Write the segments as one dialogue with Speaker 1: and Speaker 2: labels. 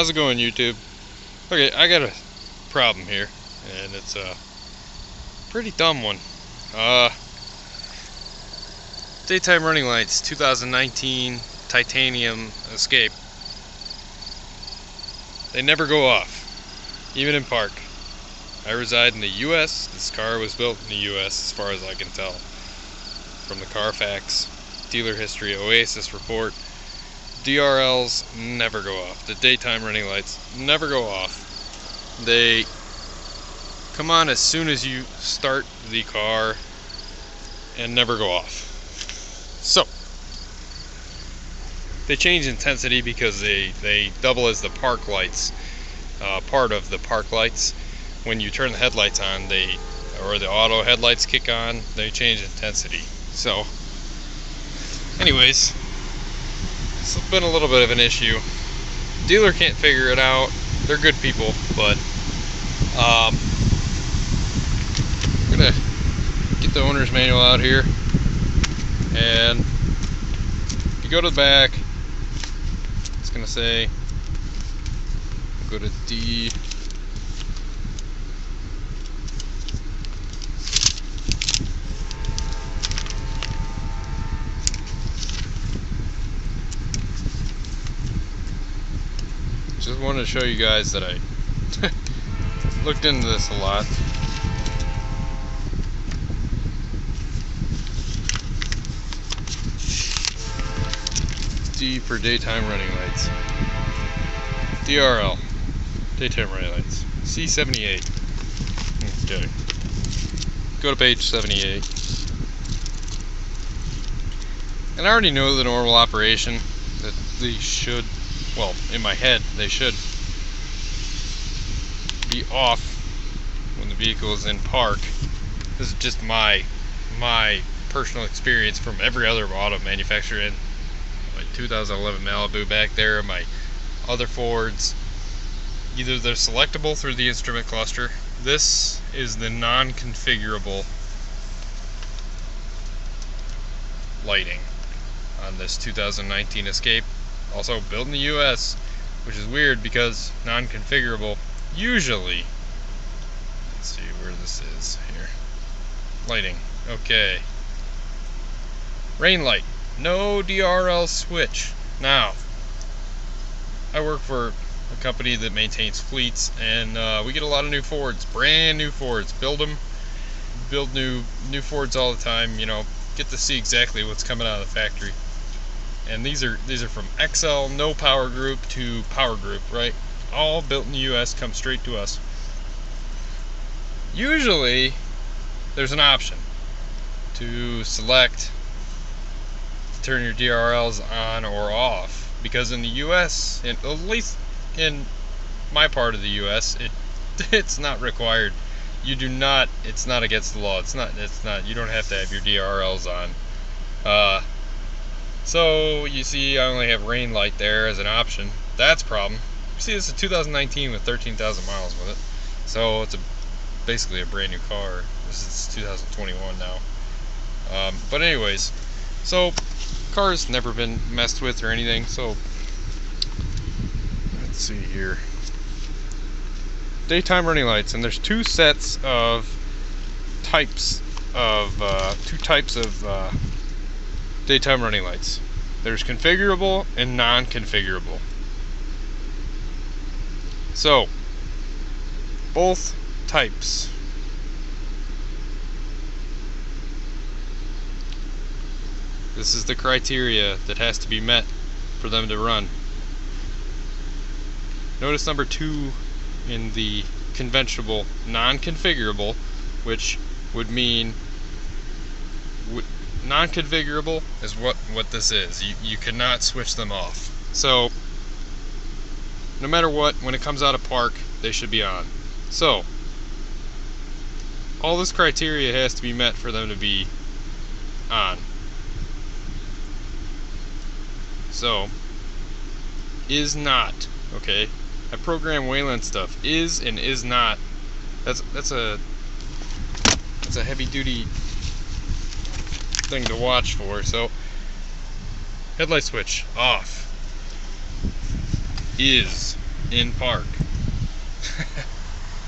Speaker 1: How's it going, YouTube? Okay, I got a problem here, and it's a pretty dumb one. Daytime running lights, 2019 titanium Escape. They never go off, even in park. I reside in the U.S. This car was built in the U.S. as far as I can tell from the Carfax dealer history Oasis report. DRLs never go off. The daytime running lights never go off. They come on as soon as you start the car and never go off. So they change intensity because they double as the park lights, part of the park lights. When you turn the headlights on, or the auto headlights kick on, they change intensity. So anyways, it's been a little bit of an issue. Dealer can't figure it out. They're good people, but I'm gonna get the owner's manual out here, and if you go to the back, it's gonna say, go to D. Just wanted to show you guys that I looked into this a lot. D for daytime running lights. DRL, daytime running lights. C78. Okay. Go to page 78. And I already know the normal operation that these should, well, in my head, they should be off when the vehicle is in park. This is just my personal experience from every other auto manufacturer. In my 2011 Malibu back there, my other Fords, either they're selectable through the instrument cluster. This is the non-configurable lighting on this 2019 Escape. Also built in the US, which is weird because non-configurable usually, let's see where this is here. Lighting, okay. Rain light, no DRL switch. Now, I work for a company that maintains fleets, and we get a lot of new Fords, brand new Fords. Build new Fords all the time. You know, get to see exactly what's coming out of the factory. And these are from XL, no power group, to power group, right? All built in the US, come straight to us. Usually, there's an option to select to turn your DRLs on or off, because in the US, at least in my part of the US, it's not required. You do not. It's not against the law. It's not. You don't have to have your DRLs on. So you see I only have rain light there as an option. That's a problem. You see, this is a 2019 with 13,000 miles with it. So it's basically a brand new car. This is 2021 now. But anyways, so car's never been messed with or anything. So let's see here. Daytime running lights, and there's two types of daytime running lights. There's configurable and non-configurable. So both types this is the criteria that has to be met for them to run. Notice number 2 in the conventional non-configurable, which would mean non-configurable is what this is. You cannot switch them off. So no matter what, when it comes out of park, they should be on. So all this criteria has to be met for them to be on. So is not, okay, I program Wayland stuff. Is and is not. That's a heavy duty thing to watch for. So headlight switch off. Is in park.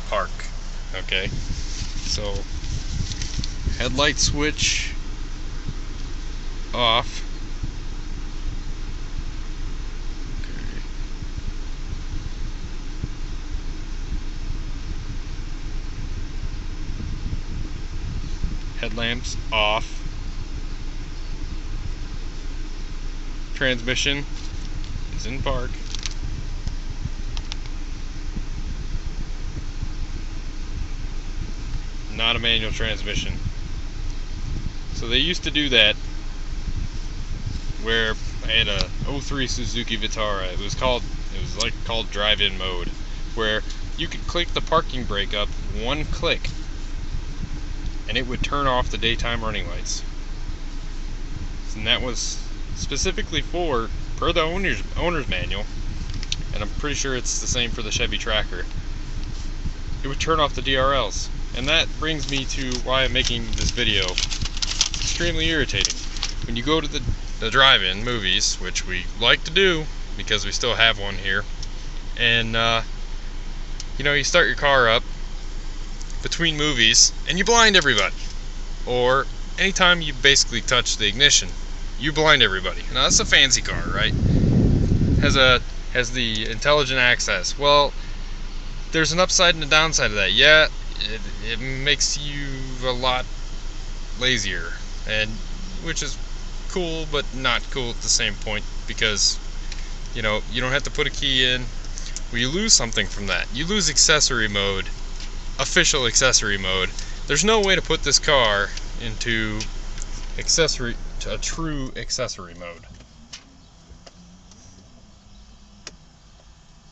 Speaker 1: Park. Okay. So headlight switch off. Okay. Headlamps off. Transmission is in park. Not a manual transmission. So they used to do that where I had a 03 Suzuki Vitara. It was called drive-in mode, where you could click the parking brake up one click and it would turn off the daytime running lights. And that was specifically per the owner's manual, and I'm pretty sure it's the same for the Chevy Tracker. It would turn off the DRLs. And that brings me to why I'm making this video. It's extremely irritating. When you go to the drive-in movies, which we like to do because we still have one here, and you start your car up between movies and you blind everybody. Or anytime you basically touch the ignition, you blind everybody. Now that's a fancy car, right? Has the intelligent access. Well, there's an upside and a downside of that. Yeah, it makes you a lot lazier, and which is cool but not cool at the same point, because you don't have to put a key in. Well, you lose something from that. You lose accessory mode, official accessory mode. There's no way to put this car into a true accessory mode.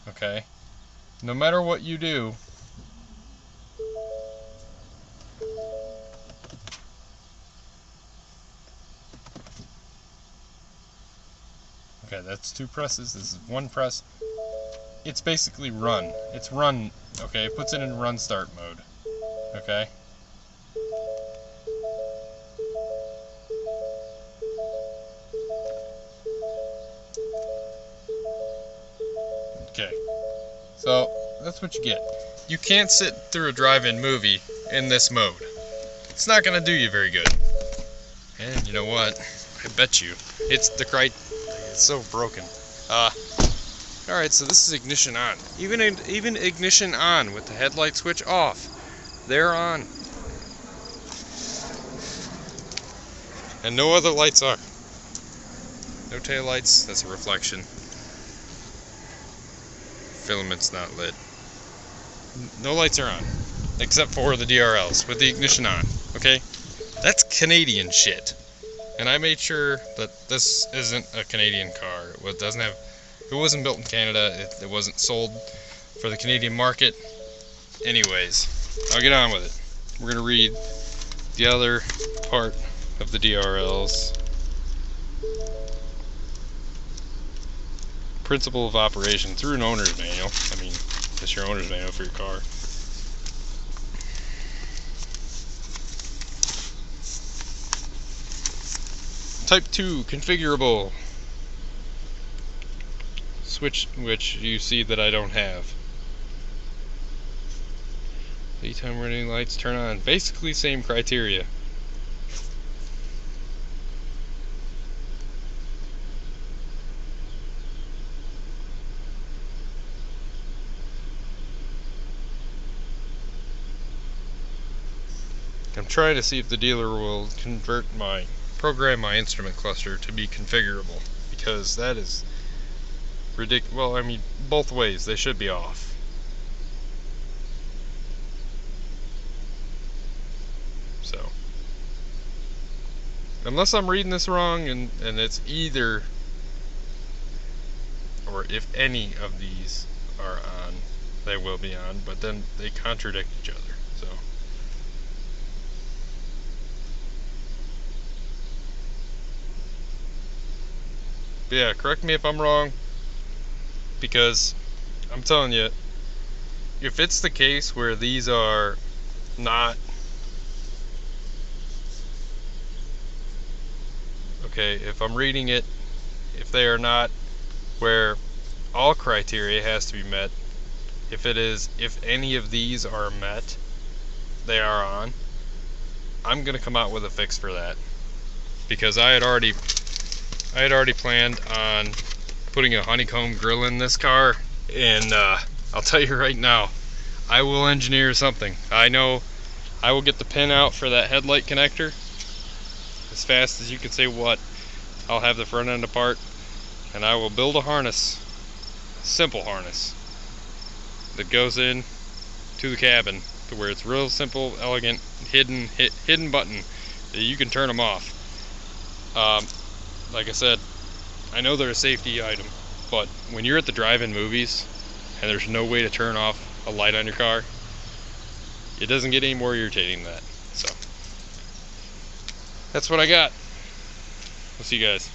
Speaker 1: Okay? No matter what you do, okay, that's 2 presses. This is 1 press. It's basically run. It's run. Okay, it puts it in run start mode. Okay. Okay. So that's what you get. You can't sit through a drive-in movie in this mode. It's not gonna do you very good. And you know what? I bet you it's so broken. Alright, so this is ignition on. Even ignition on with the headlight switch off. They're on. And no other lights are. No tail lights, that's a reflection. Filament's not lit. No lights are on. Except for the DRLs with the ignition on. Okay? That's Canadian shit. And I made sure that this isn't a Canadian car. It wasn't built in Canada. It wasn't sold for the Canadian market. Anyways, I'll get on with it. We're going to read the other part of the DRLs. Principle of operation through an owner's manual. I mean, it's your owner's manual for your car. Type 2 configurable switch, which you see that I don't have. Daytime running lights turn on. Basically same criteria. I'm trying to see if the dealer will program my instrument cluster to be configurable, because that is ridiculous. Well, I mean, both ways they should be off. So, unless I'm reading this wrong and it's either, or if any of these are on, they will be on, but then they contradict each other. So. But yeah, correct me if I'm wrong, because I'm telling you, if it's the case where these are not, okay, if I'm reading it, if they are not where all criteria has to be met. If any of these are met, they are on. I'm gonna come out with a fix for that, because I had already planned on putting a honeycomb grill in this car, and I'll tell you right now, I will engineer something. I know I will get the pin out for that headlight connector as fast as you can say what. I'll have the front end apart, and I will build a harness, a simple harness, that goes in to the cabin to where it's real simple, elegant, hidden button that you can turn them off. Like I said, I know they're a safety item, but when you're at the drive-in movies and there's no way to turn off a light on your car, it doesn't get any more irritating than that. So that's what I got. We'll see you guys.